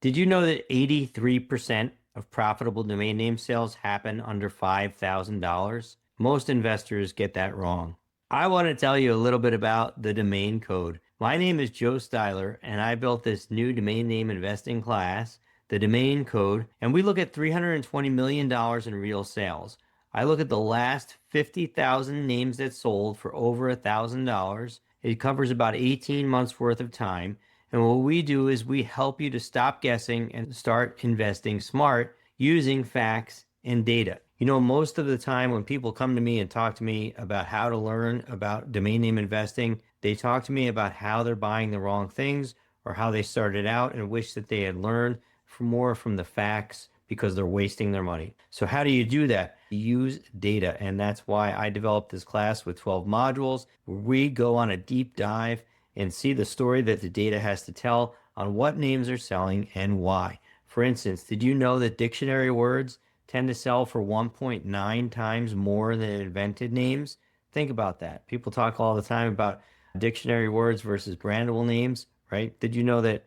Did you know that 83% of profitable domain name sales happen under $5,000? Most investors get that wrong. I want to tell you a little bit about the domain code. My name is Joe Styler, and I built this new domain name investing class, the domain code, and we look at $320 million in real sales. I look at the last 50,000 names that sold for over $1,000. It covers about 18 months worth of time. And what we do is we help you to stop guessing and start investing smart using facts and data. You know, most of the time when people come to me and talk to me about how to learn about domain name investing, they talk to me about how they're buying the wrong things or how they started out and wish that they had learned more from the facts because they're wasting their money. So how do you do that? Use data. And that's why I developed this class with 12 modules where we go on a deep dive and see the story that the data has to tell on what names are selling and why. For instance, did you know that dictionary words tend to sell for 1.9 times more than invented names? Think about that. People talk all the time about dictionary words versus brandable names, right? Did you know that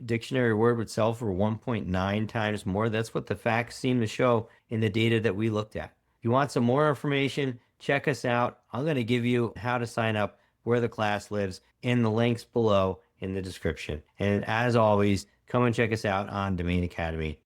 dictionary word would sell for 1.9 times more? That's what the facts seem to show in the data that we looked at. If you want some more information, check us out. I'm going to give you how to sign up, where the class lives, in the links below in the description. And as always, come and check us out on Domain Academy.